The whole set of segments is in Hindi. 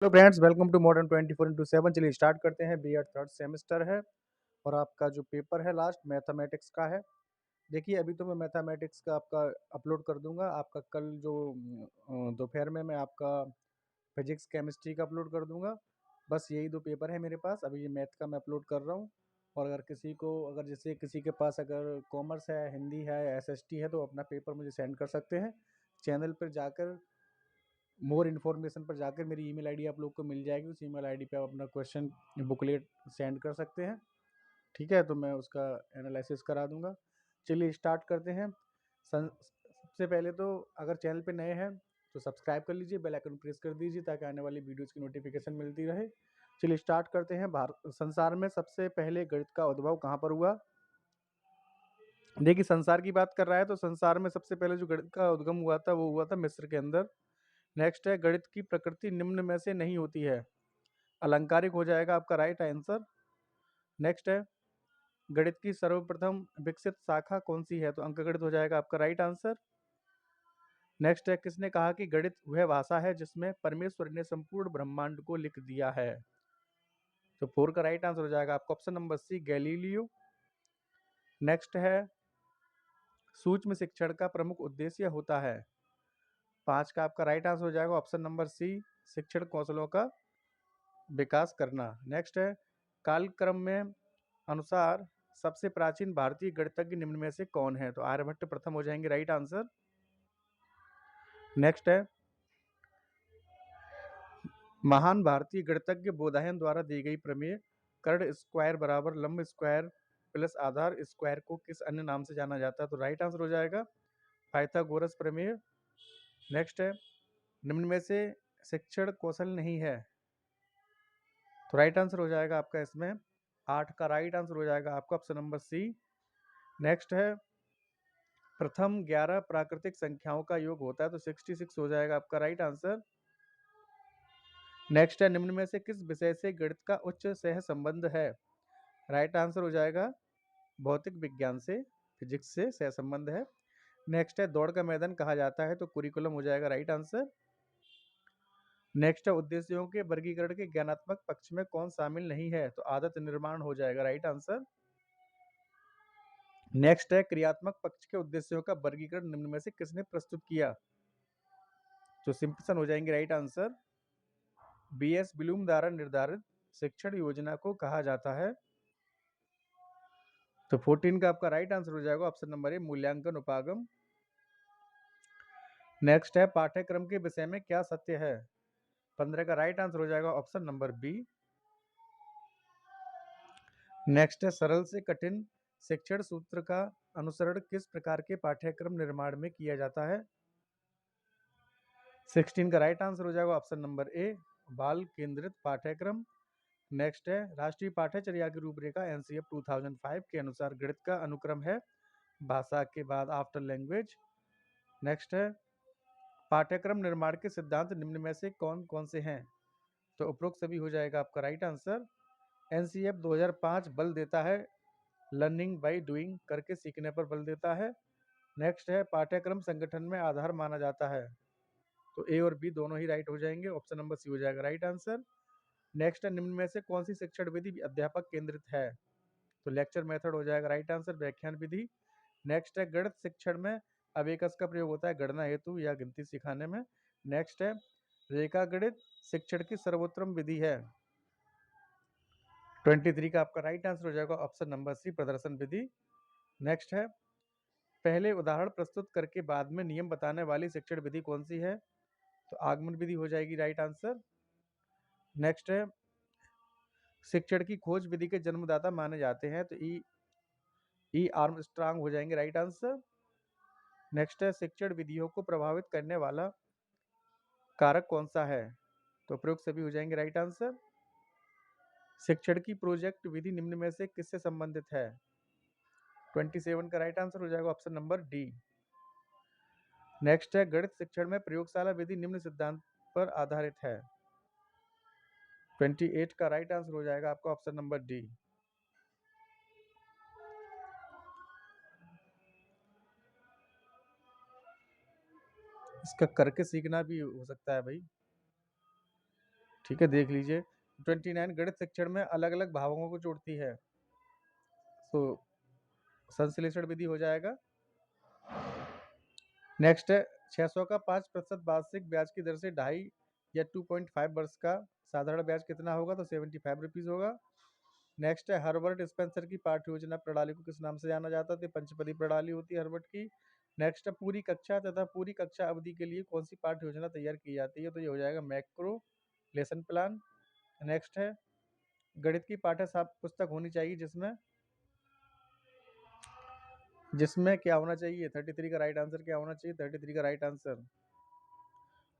तो फ्रेंड्स वेलकम टू मॉडर्न 24/7। चलिए स्टार्ट करते हैं। बी एड थर्ड सेमेस्टर है और आपका जो पेपर है लास्ट मैथमेटिक्स का है। देखिए अभी तो मैं मैथमेटिक्स का आपका अपलोड कर दूंगा। आपका कल जो दोपहर में मैं आपका फिजिक्स केमिस्ट्री का अपलोड कर दूंगा। बस यही दो पेपर है मेरे पास। अभी ये मैथ का मैं अपलोड कर रहा हूँ। और अगर किसी को अगर जैसे किसी के पास अगर कॉमर्स है, हिंदी है, एसएसटी है तो अपना पेपर मुझे सेंड कर सकते हैं। चैनल पर जाकर मोर इन्फॉर्मेशन पर जाकर मेरी ईमेल आईडी आप लोग को मिल जाएगी। उस ईमेल आईडी पे आप अपना क्वेश्चन बुकलेट सेंड कर सकते हैं। ठीक है, तो मैं उसका एनालिसिस करा दूंगा। चलिए स्टार्ट करते हैं। सबसे पहले तो अगर चैनल पे नए हैं तो सब्सक्राइब कर लीजिए, बेल आइकन प्रेस कर दीजिए ताकि आने वाली वीडियोज़ की नोटिफिकेशन मिलती रहे। चलिए स्टार्ट करते हैं। भारत संसार में सबसे पहले गणित का उद्भव कहाँ पर हुआ? देखिए संसार की बात कर रहा है तो संसार में सबसे पहले जो गणित का उद्गम हुआ था वो हुआ था मिस्र के अंदर। नेक्स्ट है, गणित की प्रकृति निम्न में से नहीं होती है। अलंकारिक हो जाएगा आपका राइट आंसर। नेक्स्ट है, गणित की सर्वप्रथम विकसित शाखा कौन सी है? तो अंकगणित हो जाएगा आपका राइट आंसर। नेक्स्ट है, किसने कहा कि गणित वह भाषा है जिसमें परमेश्वर ने संपूर्ण ब्रह्मांड को लिख दिया है? तो 4 का राइट आंसर हो जाएगा आपका option number C, Galileo. Next है, सूक्ष्म शिक्षण का प्रमुख उद्देश्य होता है। 5 का आपका राइट आंसर हो जाएगा ऑप्शन नंबर सी, शिक्षण कौशलों का विकास करना। नेक्स्ट है, कालक्रम में अनुसार सबसे प्राचीन भारतीय गणितज्ञ निम्न में से कौन है? तो आर्यभट्ट प्रथम हो जाएंगे राइट आंसर। नेक्स्ट है, महान भारतीय गणितज्ञ बोधायन द्वारा दी गई प्रमेय कर्ण स्क्वायर बराबर लंब स्क्वायर प्लस आधार स्क्वायर को किस अन्य नाम से जाना जाता है? तो राइट आंसर हो जाएगा पाइथागोरस प्रमेय। नेक्स्ट है, निम्न में से शिक्षण कौशल नहीं है। तो राइट आंसर हो जाएगा आपका इसमें 8 का राइट आंसर हो जाएगा आपका ऑप्शन नंबर सी। नेक्स्ट है, प्रथम 11 प्राकृतिक संख्याओं का योग होता है। तो 66 हो जाएगा आपका राइट आंसर। नेक्स्ट है, निम्न में से किस विषय से गणित का उच्च सह संबंध है? राइट आंसर हो जाएगा भौतिक विज्ञान से, फिजिक्स से सह संबंध है। नेक्स्ट है, दौड़ का मैदान कहा जाता है। तो कुरिकुलम हो जाएगा राइट आंसर। नेक्स्ट है, उद्देश्यों के वर्गीकरण के ज्ञानात्मक पक्ष में कौन शामिल नहीं है? तो आदत निर्माण हो जाएगा राइट आंसर। नेक्स्ट है, क्रियात्मक पक्ष के उद्देश्यों का वर्गीकरण निम्न में से किसने प्रस्तुत किया? तो सिंपसन हो जाएंगे राइट आंसर। बीएस ब्लूम द्वारा निर्धारित शिक्षण योजना को कहा जाता है। तो 14 का आपका राइट आंसर हो जाएगा ऑप्शन नंबर ए, मूल्यांकन उपागम। नेक्स्ट है, पाठ्यक्रम के विषय में क्या सत्य है? 15 का राइट आंसर हो जाएगा ऑप्शन नंबर बी। नेक्स्ट है, सरल से कठिन शिक्षण सूत्र का अनुसरण किस प्रकार के पाठ्यक्रम निर्माण में किया जाता है? 16 का राइट आंसर हो जाएगा ऑप्शन नंबर ए, बाल केंद्रित पाठ्यक्रम। नेक्स्ट है, राष्ट्रीय पाठ्यचर्या की रूपरेखा एनसीएफ 2005 के अनुसार गणित का अनुक्रम है भाषा के बाद आफ्टर लैंग्वेज। नेक्स्ट है, पाठ्यक्रम निर्माण के सिद्धांत निम्न में से कौन कौन से हैं? तो उपरोक्त सभी हो जाएगा आपका राइट आंसर। एनसीएफ 2005 बल देता है लर्निंग बाय डूइंग, करके सीखने पर बल देता है। नेक्स्ट है, पाठ्यक्रम संगठन में आधार माना जाता है। तो ए और बी दोनों ही राइट हो जाएंगे, ऑप्शन नंबर सी हो जाएगा राइट आंसर। नेक्स्ट है, निम्न में से कौन सी शिक्षण विधि अध्यापक केंद्रित है? तो लेक्चर मेथड हो जाएगा राइट आंसर, व्याख्यान विधि। नेक्स्ट है, गणित शिक्षण में अबेकस का प्रयोग होता है गणना हेतु या गिनती सिखाने में। नेक्स्ट है, रेखा गणित शिक्षण की सर्वोत्तम विधि है। 23 का आपका राइट आंसर हो जाएगा ऑप्शन नंबर सी, प्रदर्शन विधि। नेक्स्ट है, पहले उदाहरण प्रस्तुत करके बाद में नियम बताने वाली शिक्षण विधि कौन सी है? तो आगमन विधि हो जाएगी राइट आंसर। नेक्स्ट है, शिक्षण की खोज विधि के जन्मदाता माने जाते हैं। तो ई आर्मस्ट्रांग हो जाएंगे राइट आंसर। नेक्स्ट है, शिक्षण विधियों को प्रभावित करने वाला कारक कौन सा है? तो प्रयोग सभी हो जाएंगे राइट आंसर। शिक्षण की प्रोजेक्ट विधि निम्न में से किससे संबंधित है? 27 का राइट आंसर हो जाएगा ऑप्शन नंबर डी। नेक्स्ट है, गणित शिक्षण में प्रयोगशाला विधि निम्न सिद्धांत पर आधारित है। 28 का राइट आंसर हो जाएगा आपका ऑप्शन नंबर डी। इसका करके सीखना भी हो सकता है भाई। ठीक है, देख लीजिए। 29 गणित शिक्षण में अलग अलग भावों को जोड़ती है, तो संश्लेषण विधि हो जाएगा। नेक्स्ट है 600 का 5% वार्षिक ब्याज की दर से 2.5 या 2.5 वर्ष का साधारण ब्याज कितना होगा, तो 75 रुपीज होगा। नेक्स्ट है हर्बर्ट स्पेंसर की पाठ्य योजना प्रणाली को किस नाम से जाना जाता है, पंचपदी प्रणाली होती है हर्बर्ट की। नेक्स्ट है पूरी कक्षा तथा पूरी कक्षा अवधि के लिए कौन सी पाठ्य योजना तैयार की जाती है, तो ये हो जाएगा मैक्रो लेसन प्लान। नेक्स्ट है गणित की पाठ्य पुस्तक होनी चाहिए जिसमें जिसमें क्या होना चाहिए, 33 का राइट आंसर क्या होना चाहिए, 33 का right answer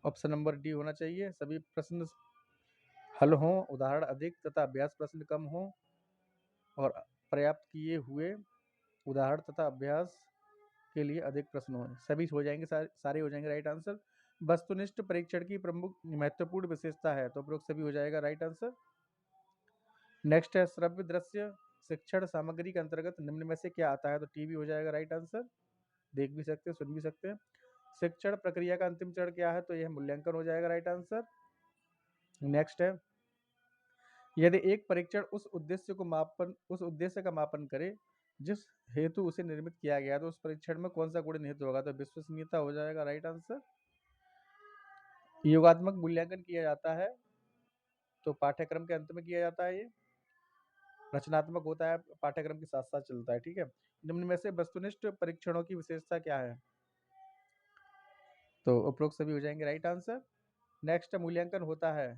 option number D होना चाहिए। सभी प्रश्न हल हों, उदाहरण अधिक तथा अभ्यास प्रश्न कम हों और पर्याप्त किए हुए उदाहरण तथा अभ्यास के लिए अधिक प्रश्न हों, सभी हो जाएंगे, सारे हो जाएंगे राइट आंसर। वस्तुनिष्ठ परीक्षण की प्रमुख महत्वपूर्ण विशेषता है, तो उपरोक्त सभी हो जाएगा राइट आंसर। नेक्स्ट है श्रव्य दृश्य शिक्षण सामग्री के अंतर्गत निम्न में से क्या आता है, तो टीवी हो जाएगा राइट आंसर, देख भी सकते हैं सुन भी सकते हैं। शिक्षण प्रक्रिया का अंतिम चरण क्या है, तो यह मूल्यांकन हो जाएगा राइट आंसर। नेक्स्ट है यदि एक परीक्षण उस उद्देश्य का मापन करे जिस हेतु उसे निर्मित किया गया, तो उस परीक्षण में कौन सा गुण निहित होगा, तो विश्वसनीयता हो जाएगा राइट आंसर। योगात्मक मूल्यांकन किया जाता है, तो पाठ्यक्रम के अंत में किया जाता है। ये रचनात्मक होता है, पाठ्यक्रम के साथ साथ चलता है, ठीक है। निम्न में से वस्तुनिष्ठ परीक्षणों की विशेषता क्या है, तो उपरोक्त सभी हो जाएंगे राइट आंसर। नेक्स्ट मूल्यांकन होता है,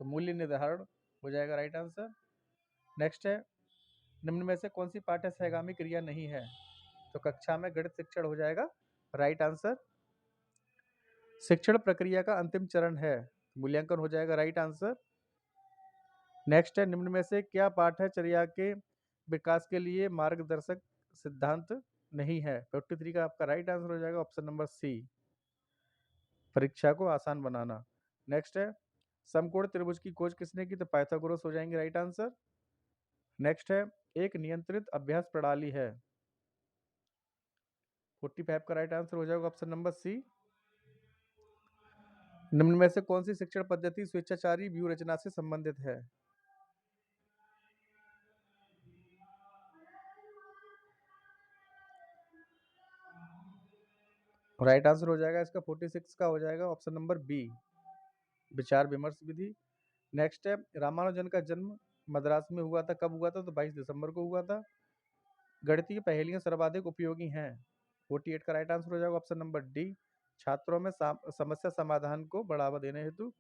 तो मूल्य निर्धारण हो जाएगा राइट आंसर। नेक्स्ट है निम्न में से कौन सी पाठ्य सहगामी क्रिया नहीं है, तो कक्षा में गणित शिक्षण हो जाएगा राइट आंसर। शिक्षण प्रक्रिया का अंतिम चरण है, मूल्यांकन हो जाएगा राइट आंसर। नेक्स्ट है निम्न में से क्या पाठ्यचर्या के विकास के लिए मार्गदर्शक सिद्धांत नहीं है, 53 का आपका राइट आंसर हो जाएगा ऑप्शन नंबर सी, परीक्षा को आसान बनाना। नेक्स्ट है समकोण त्रिभुज की खोज किसने की, तो पाइथागोरस हो जाएंगे राइट आंसर। नेक्स्ट है एक नियंत्रित अभ्यास प्रणाली है, 45 का राइट आंसर हो जाएगा ऑप्शन नंबर सी। निम्न में से कौन सी शिक्षण पद्धति स्वेच्छाचारी व्यू रचना से संबंधित है, राइट आंसर हो जाएगा इसका 46 का हो जाएगा ऑप्शन नंबर बी, विचार विमर्श विधि। नेक्स्ट है रामानुजन का जन्म मद्रास में हुआ था, कब हुआ था, तो 22 दिसंबर को हुआ था। गणितीय पहेलियां सर्वाधिक उपयोगी हैं, 48 का राइट आंसर हो जाएगा ऑप्शन नंबर डी, छात्रों में समस्या समाधान को बढ़ावा देने हेतु।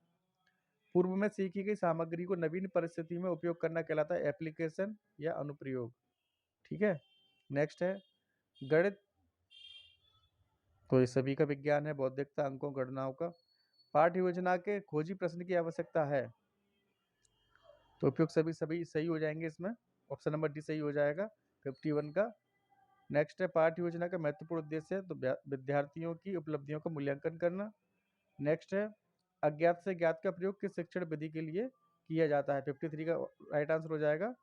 पूर्व में सीखी गई सामग्री को नवीन परिस्थिति में उपयोग करना कहलाता है एप्लीकेशन या अनुप्रयोग, ठीक है। नेक्स्ट है गणित, तो ये सभी का विज्ञान है, बौद्धिकता अंकों गणनाओं का। पाठ्य योजना के खोजी प्रश्न की आवश्यकता है, तो उपयोग सभी सभी सही हो जाएंगे इसमें, ऑप्शन नंबर डी सही हो जाएगा 51 का। नेक्स्ट है पाठ्य योजना का महत्वपूर्ण उद्देश्य है, तो विद्यार्थियों की उपलब्धियों का मूल्यांकन करना। नेक्स्ट है अज्ञात से ज्ञात का प्रयोग किस शिक्षण विधि के लिए किया जाता है, 53 का राइट आंसर हो जाएगा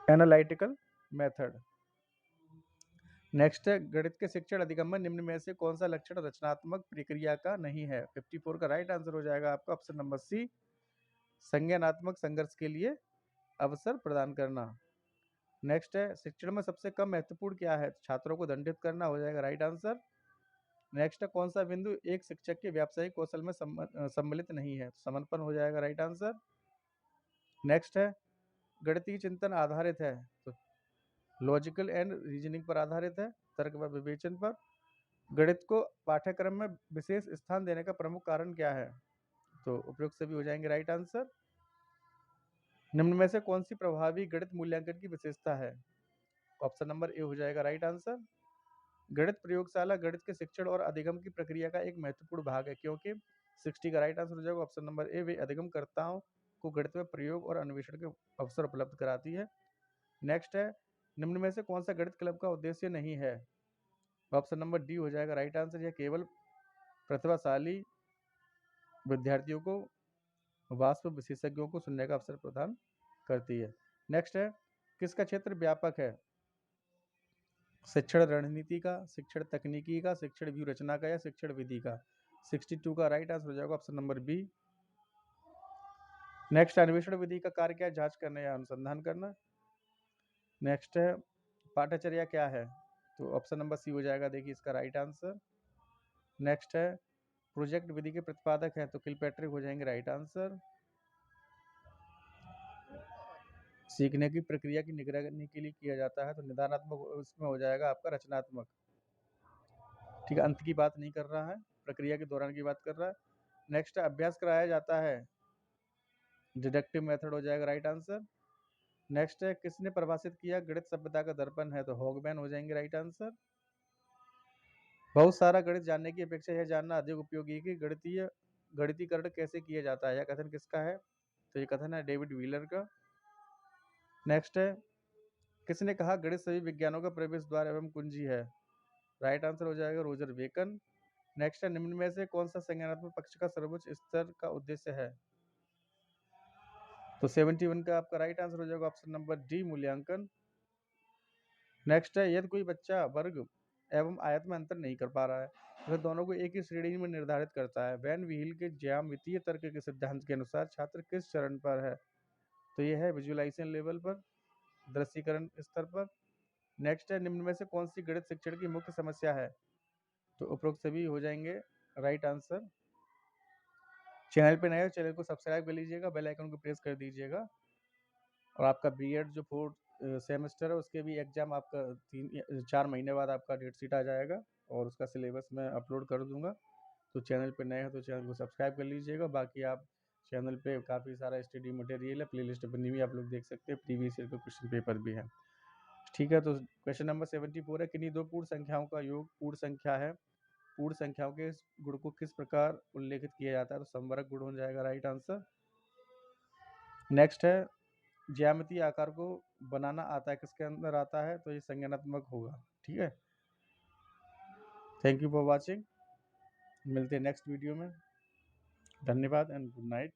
एनालिटिकल मेथड। नेक्स्ट है गणित के शिक्षण अधिगम में निम्न में से कौन सा लक्षण रचनात्मक प्रक्रिया का नहीं है, 54 का राइट आंसर हो जाएगा आपका ऑप्शन नंबर सी, संज्ञानात्मक संघर्ष के लिए अवसर प्रदान करना। नेक्स्ट है शिक्षण में सबसे कम महत्वपूर्ण क्या है, छात्रों को दंडित करना हो जाएगा राइट आंसर। नेक्स्ट है कौन सा बिंदु एक शिक्षक के व्यावसायिक कौशल में सम्मिलित नहीं है, तो समर्पण हो जाएगा राइट आंसर। नेक्स्ट है गणितीय चिंतन आधारित है, तो लॉजिकल एंड रीजनिंग पर आधारित है, तर्क व विवेचन पर। गणित को पाठ्यक्रम में विशेष स्थान देने का प्रमुख कारण क्या है, तो उपयुक्त सभी हो जाएंगे राइट आंसर। निम्न में से कौन सी प्रभावी गणित मूल्यांकन की विशेषता है, ऑप्शन नंबर ए हो जाएगा राइट आंसर। गणित प्रयोगशाला गणित के शिक्षण और अधिगम की प्रक्रिया का एक महत्वपूर्ण भाग है, क्योंकि 60 का राइट आंसर हो जाएगा ऑप्शन नंबर ए, वे अधिगमकर्ताओं को गणित में प्रयोग और अन्वेषण के अवसर उपलब्ध कराती है। नेक्स्ट है निम्न में से कौन सा गणित क्लब का उद्देश्य नहीं है, ऑप्शन नंबर डी हो जाएगा राइट आंसर, यह केवल प्रतिभाशाली विद्यार्थियों को वास्तव विशेषज्ञों को सुनने का अवसर प्रदान करती है। नेक्स्ट है किसका क्षेत्र व्यापक है, शिक्षण रणनीति का, शिक्षण तकनीकी का, शिक्षण व्यू रचना का, या शिक्षण विधि का। 62 का राइट आंसर हो जाएगा ऑप्शन नंबर बी, नेक्स्ट, अन्वेषण विधि का कार्य क्या है? जांच करना या अनुसंधान करना। नेक्स्ट है पाठ्यचर्या क्या है? तो ऑप्शन नंबर सी हो जाएगा, देखिए इसका राइट आंसर। नेक्स्ट है प्रोजेक्ट विधि के प्रतिपादक हैं, तो किलपैट्रिक हो जाएंगे राइट आंसर। सीखने की प्रक्रिया की निगरानी के लिए किया जाता है, तो निदानात्मक उसमें हो जाएगा आपका रचनात्मक। ठीक है, अंत की बात नहीं कर रहा है, प्रक्रिया के दौरान की बात कर रहा है। नेक्स्ट अभ्यास कराया जाता है, डिडक्टिव मेथड हो जाएगा राइट आंसर। नेक्स्ट है किसने परिभाषित किया गणित सभ्यता का दर्पण है, तो हॉगमैन हो जाएंगे राइट आंसर। बहुत सारा गणित जानने की अपेक्षा यह जानना अधिक उपयोगी है कि गणितीकरण कैसे किया जाता है। यह कथन किसका है? तो ये कथन है डेविड व्हीलर का। नेक्स्ट है किसने कहा गणित सभी विज्ञानों का प्रवेश द्वार एवं कुंजी है? राइट आंसर हो जाएगा रोजर बेकन। नेक्स्ट है निम्न में से कौन सा संज्ञानात्मक पक्ष का सर्वोच्च स्तर का उद्देश्य है? तो 71 का आपका राइट आंसर हो जाएगा ऑप्शन नंबर डी, मूल्यांकन। नेक्स्ट है यदि कोई बच्चा वर्ग एवं आयत में अंतर नहीं कर पा रहा है, वह दोनों को एक ही श्रेणी में निर्धारित करता है। वैन व्हील के ज्यामितीय तर्क के सिद्धांत के अनुसार छात्र किस चरण पर है? तो यह है विजुअलाइजेशन लेवल पर, दृश्यकरण स्तर पर। नेक्स्ट है निम्न में से कौन सी गणित शिक्षण की मुख्य समस्या है? तो उपरोक्त सभी हो जाएंगे राइट आंसर। चैनल पे नए हो, चैनल को सब्सक्राइब कर लीजिएगा, बेल आइकन को प्रेस कर दीजिएगा। और आपका बीएड जो 4th सेमेस्टर है उसके भी एग्जाम आपका 4 महीने बाद आपका डेट शीट आ जाएगा और उसका सिलेबस मैं अपलोड कर दूंगा। तो चैनल पे नए हो तो चैनल को सब्सक्राइब कर लीजिएगा। बाकी आप चैनल पे काफ़ी सारा स्टडी मटेरियल है, प्लेलिस्ट बनी हुई, आप लोग देख सकते हैं, प्रीवियस ईयर का क्वेश्चन पेपर भी है। ठीक है, तो क्वेश्चन नंबर 74 है किन्हीं दो पूर्ण संख्याओं का योग पूर्ण संख्या है, पूर्ण संख्याओं के गुण को किस प्रकार उल्लेखित किया जाता है? तो संवरक गुण हो जाएगा राइट आंसर। नेक्स्ट है ज्यामितीय आकार को बनाना आता है, किसके अंदर आता है? तो ये संज्ञानात्मक होगा। ठीक है, थैंक यू फॉर वॉचिंग, मिलते हैं नेक्स्ट वीडियो में। धन्यवाद एंड गुड नाइट।